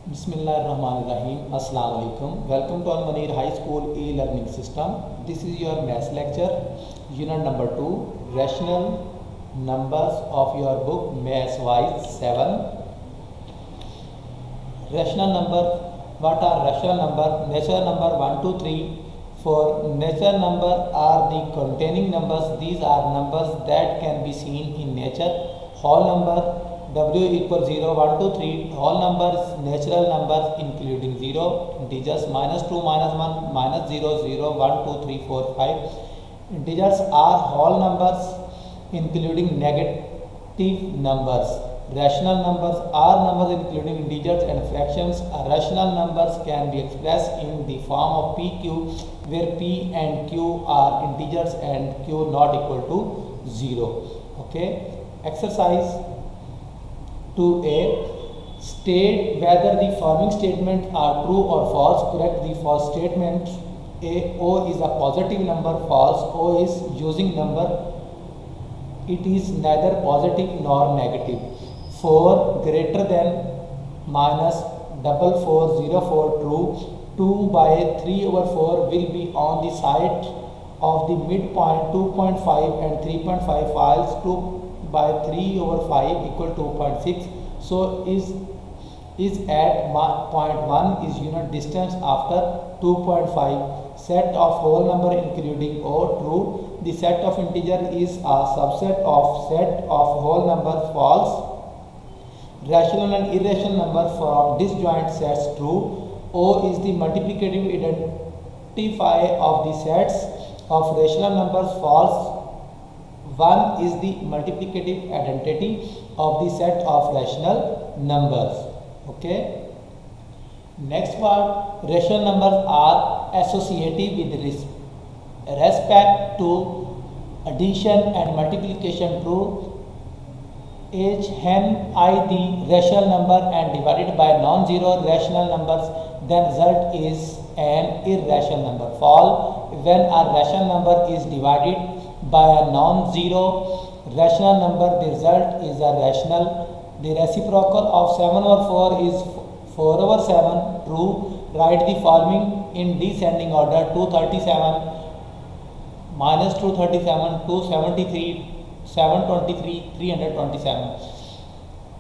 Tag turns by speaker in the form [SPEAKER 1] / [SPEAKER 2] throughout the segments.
[SPEAKER 1] Bismillahirrahmanirrahim. Assalamu alaikum. Welcome to Al Manir High School e-learning system. This is your maths lecture, unit number 2, rational numbers of your book Maths Wise 7. Rational number. What are rational number? Natural number 1, 2, 3. For natural number are the containing numbers. These are numbers that can be seen in nature. Whole number W equals 0, 1, 2, 3. Whole numbers, natural numbers including 0, integers minus 2, minus 1, minus 0, 0, 1, 2, 3, 4, 5. Integers are whole numbers including negative numbers. Rational numbers are numbers including integers and fractions. Rational numbers can be expressed in the form of PQ, where P and Q are integers and Q not equal to 0. Okay. Exercise 2a. State whether the following statements are true or false. Correct the false statement. A. O is a positive number. False. O is using number. It is neither positive nor negative. 4 greater than minus 4404 true. 2 by 3 over 4 will be on the side of the midpoint 2.5 and 3.5 files. 2 by 3 over 5 equal 2.6. So is at point 1 is unit distance after 2.5. Set of whole number including O true. The set of integer is a subset of set of whole number false. Rational and irrational number from disjoint sets true. O is the multiplicative identifier of the sets of rational numbers false. 1 is the multiplicative identity of the set of rational numbers. Okay. Next part, rational numbers are associative with respect to addition and multiplication true. Hen I the rational number and divided by non-zero rational numbers, then result is an irrational number. Fall when a rational number is divided by a non-zero rational number, the result is a rational. The reciprocal of 7 over 4 is 4 over 7 true. Write the following in descending order: 237 minus 237, 273, 723, 327.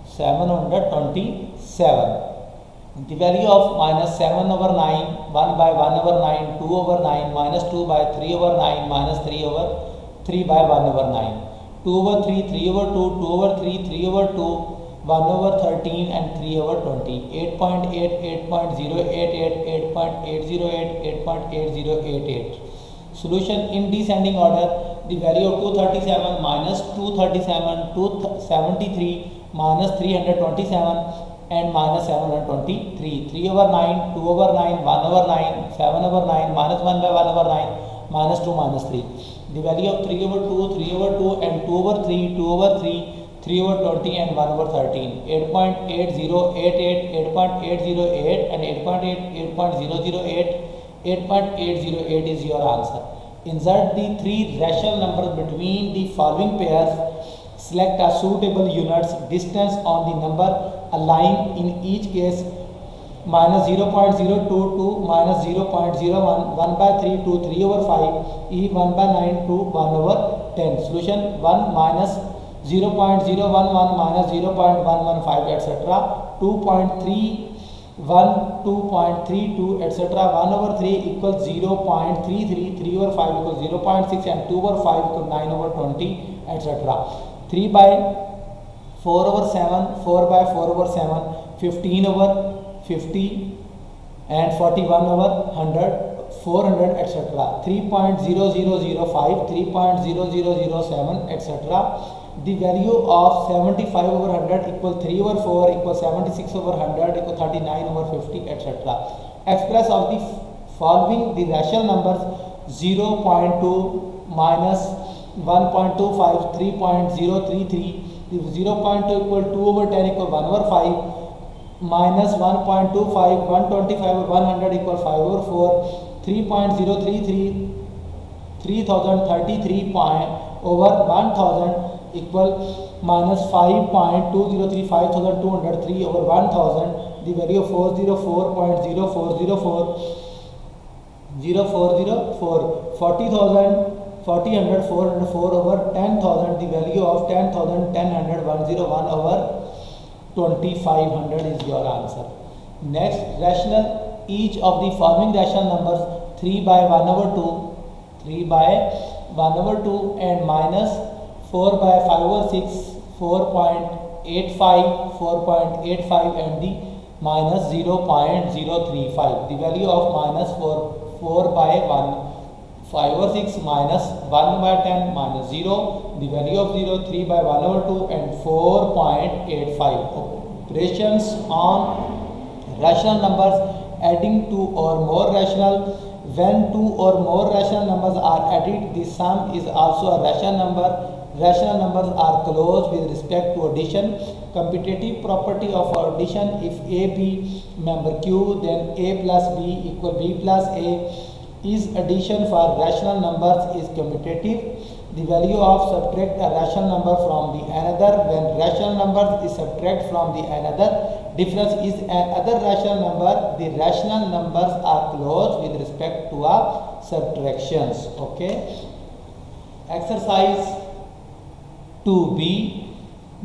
[SPEAKER 1] 727. The value of minus 7 over 9, 1 by 1 over 9, 2 over 9, minus 2 by 3 over 9, minus 3 over 3 by 1 over 9. 2 over 3, 3 over 2, 2 over 3, 3 over 2, 1 over 13 and 3 over 20. 8.8, 8.088, 8.808, 8.8088. Solution in descending order. The value of 237 minus 237, 273 minus 327 and minus 723. 3 over 9, 2 over 9, 1 over 9, 7 over 9, minus 1 by 1 over 9, minus 2, minus 3. The value of 3 over 2, 3 over 2 and 2 over 3, 2 over 3, 3 over 20 and 1 over 13. 8.8088, 8.808 and 8.8.008. 8.808 is your answer. Insert the three rational numbers between the following pairs. Select a suitable units distance on the number. A line in each case. Minus 0.022, minus 0.01, 1 by 3 to 3 over 5, E 1 by 9 to 1 over 10. Solution 1 minus 0.011 minus 0.115 etc. 2.3 1, 2.32 etc. 1 over 3 equals 0.33, 3 over 5 equals 0.6 and 2 over 5 equals 9 over 20 etc. 3 by 4 over 7, 4 by 4 over 7, 15 over 50 and 41 over 100, 400 etc. 3.0005, 3.0007 etc. The value of 75 over 100 equals 3 over 4 equals 76 over 100 equals 39 over 50 etc. Express of the following the rational numbers: 0.2 minus 1.25, 3.033. The 0.2 equal 2 over 10 equal 1 over 5 minus 1.25, 125 over 100 equal 5 over 4. 3.033, 3033 over 1000 equal minus 5.203, 5203 over 1000 the value of 404.0404 0404 40,000 40,100 404 over 10,000, the value of 10,000 10,100 101 over 2,500 is your answer. Next, rational, each of the following rational numbers 3 by 1 over 2 3 by 1 over 2 and minus 4 by 5 over 6 4.85 4.85 and the minus 0.035, the value of minus 4 by 1 5 over 6 minus 1 by 10 minus 0, the value of 0 3 by 1 over 2 and 4.85. Operations on rational numbers, adding two or more rational. When two or more rational numbers are added, the sum is also a rational number. Rational numbers are closed with respect to addition. Commutative property of addition: if A be member Q, then A plus B equal B plus A. Is addition for rational numbers is commutative. The value of subtract a rational number from the another. When rational numbers is subtract from the another, difference is another rational number. The rational numbers are closed with respect to a subtractions. Okay. Exercise 2b.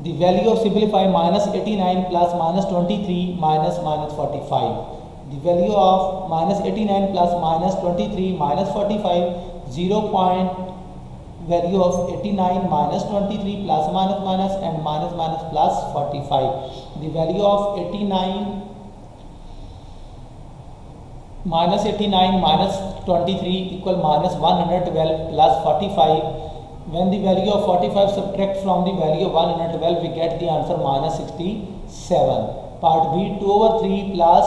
[SPEAKER 1] The value of simplify minus 89 plus minus 23 minus 45. The value of minus 89 plus minus 23 minus 45, 0 point value of 89 minus 23 plus minus and minus plus 45. The value of 89 minus 89 minus 23 equal minus 112 plus 45. When the value of 45 subtract from the value of 112, we get the answer minus 67. Part B, 2 over 3 plus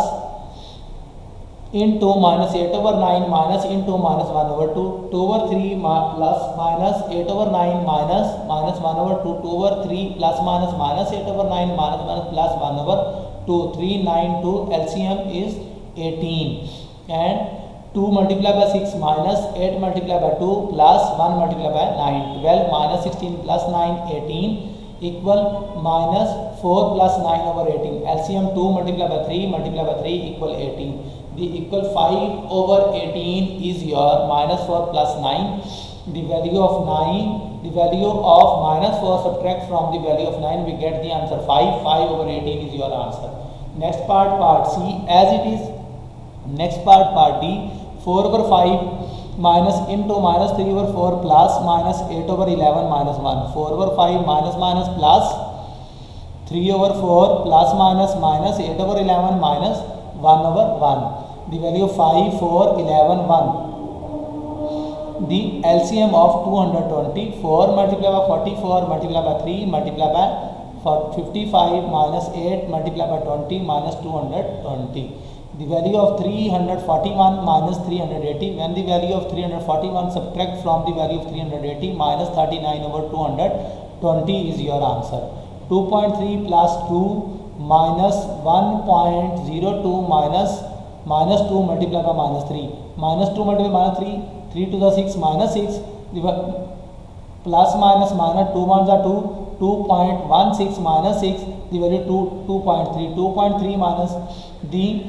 [SPEAKER 1] into minus 8 over 9 minus into minus 1 over 2, 2 over 3 plus minus 8 over 9 minus 1 over 2, 2 over 3 plus minus 8 over 9 minus plus 1 over 2, 3, 9, 2, LCM is 18, and 2 multiplied by 6 minus 8 multiplied by 2 plus 1 multiplied by 9, 12 minus 16 plus 9, 18 equal minus 4 plus 9 over 18. LCM 2 multiplied by 3 multiplied by 3 equal 18. The equal 5 over 18 is your minus 4 plus 9. The value of 9, the value of minus 4 subtract from the value of 9, we get the answer 5. 5 over 18 is your answer. Next part, part C as it is. Next part, part D. 4 over 5 minus into minus 3 over 4 plus minus 8 over 11 minus 1. 4 over 5 minus plus 3 over 4 plus minus 8 over 11 minus 1 over 1. The value of 5, 4, 11, 1. The LCM of 220, 4 multiplied by 44 multiplied by 3 multiplied by 55 minus 8 multiplied by 20 minus 220. The value of 341 minus 380. When the value of 341 subtract from the value of 380 minus 39 over 220 is your answer. 2.3 plus 2 minus 1.02 minus 2 multiplied by minus 3. Minus 2 multiplied by minus 3. 3 to the 6 minus 6. Plus minus 2 ones are 2. 2.16 minus 6. The value 2.3. 2.3 minus the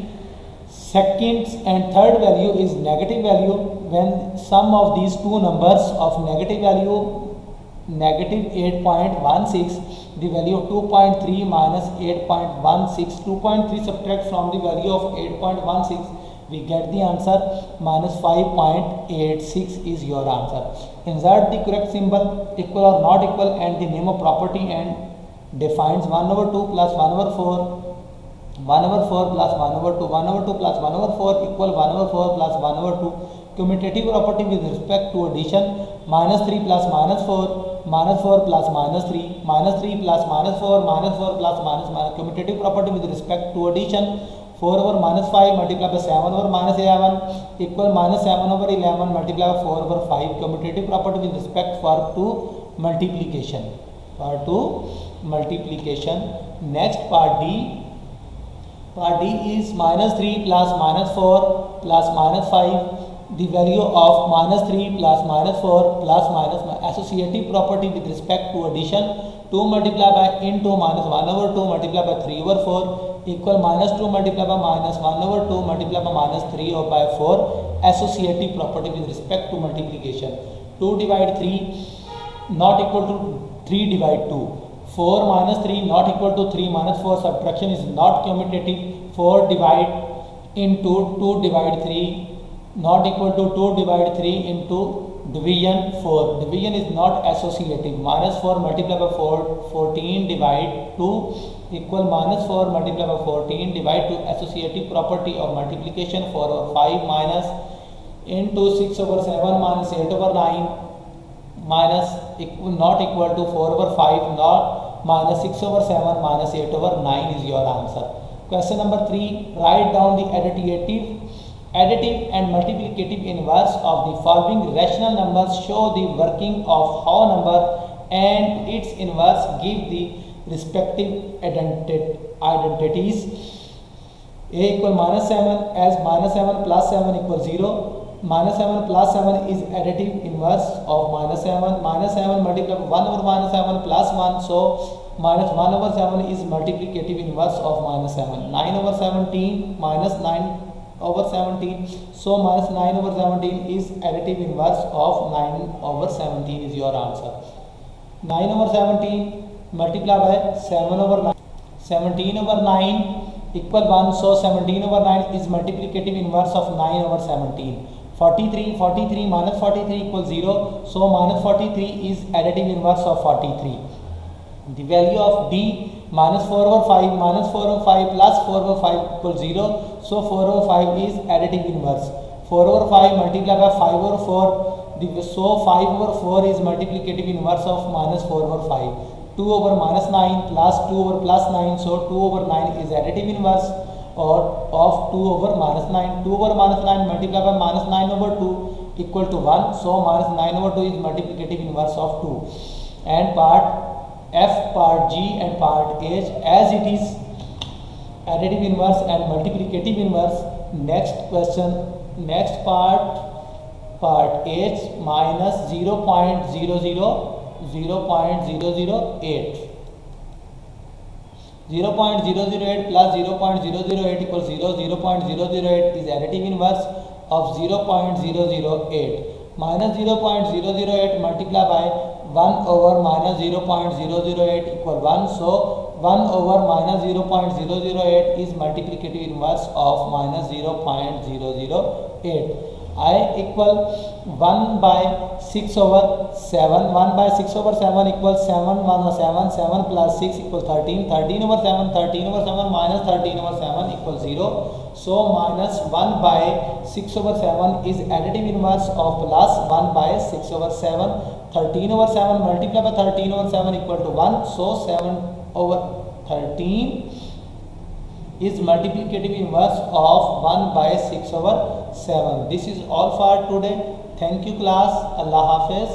[SPEAKER 1] second and third value is negative value. When sum of these two numbers of negative value negative 8.16, the value of 2.3 minus 8.16, 2.3 subtract from the value of 8.16, we get the answer minus 5.86 is your answer. Insert the correct symbol equal or not equal and the name of property and defines 1 over 2 plus 1 over 4. 1 over 4 plus 1 over 2, 1 over 2 plus 1 over 4 equal 1 over 4 plus 1 over 2. Commutative property with respect to addition: minus 3 plus minus 4, minus 4 plus minus 3, minus 3 plus minus 4, minus 4 plus minus. Commutative property with respect to addition: 4 over minus 5 multiplied by 7 over minus 11 equal minus 7 over 11 multiplied by 4 over 5. Commutative property with respect to multiplication. Next, part D. Part D is minus 3 plus minus 4 plus minus 5. The value of minus 3 plus minus 4 plus minus. Associative property with respect to addition: 2 multiplied by into minus 1 over 2 multiplied by 3 over 4 equal minus 2 multiplied by minus 1 over 2 multiplied by minus 3 or by 4 associative property with respect to multiplication. 2 divide 3 not equal to 3 divide 2. 4 minus 3 not equal to 3 minus 4. Subtraction is not commutative. 4 divide into 2 divide 3 not equal to 2 divide 3 into division 4. Division is not associative. Minus 4 multiplied by 14 divide 2 equal minus 4 multiplied by 14 divide to associative property of multiplication. 4 over 5 minus into 6 over 7 minus 8 over 9 minus not equal to 4 over 5 not minus 6 over 7 minus 8 over 9 is your answer. Question number 3. Write down the additive and multiplicative inverse of the following rational numbers. Show the working of how number and its inverse. Give the respective identities. A equal minus 7 as minus 7 plus 7 equals 0. Minus 7 plus 7 is additive inverse of minus 7. Minus 7 multiplied by 1 over minus 7 plus 1. So minus 1 over 7 is multiplicative inverse of minus 7. 9 over 17 minus 9 over 17. So minus 9 over 17 is additive inverse of 9 over 17 is your answer. 9 over 17 multiplied by 7 over 9. 17 over 9 equal 1. So 17 over 9 is multiplicative inverse of 9 over 17. 43 minus 43 equals 0. So minus 43 is additive inverse of 43. The value of D minus 4 over 5 minus 4 over 5 plus 4 over 5 equals 0. So 4 over 5 is additive inverse. 4 over 5 multiplied by 5 over 4. So 5 over 4 is multiplicative inverse of minus 4 over 5. 2 over minus 9 plus 2 over plus 9. So 2 over 9 is additive inverse or of 2 over minus 9. 2 over minus 9 multiplied by minus 9 over 2 equal to 1. So minus 9 over 2 is multiplicative inverse of 2. And part F, part G and part H as it is additive inverse and multiplicative inverse. Next question, next part H minus 0.008 plus 0.008 equals 0. 0.008 is additive inverse of 0.008. Minus 0.008 multiplied by 1 over minus 0.008 equal 1. So 1 over minus 0.008 is multiplicative inverse of minus 0.008. I equal 1 by 6 over 7. 1 by 6 over 7 equals 7 minus 7. 7 plus 6 equals 13. 13 over 7. 13 over 7 minus 13 over 7 equals 0. So minus 1 by 6 over 7 is additive inverse of plus 1 by 6 over 7. 13 over 7 multiplied by 13 over 7 equal to 1. So 7 over 13 is multiplicative inverse of 1 by 6 over 7. This is all for today. Thank you class. Allah Hafiz.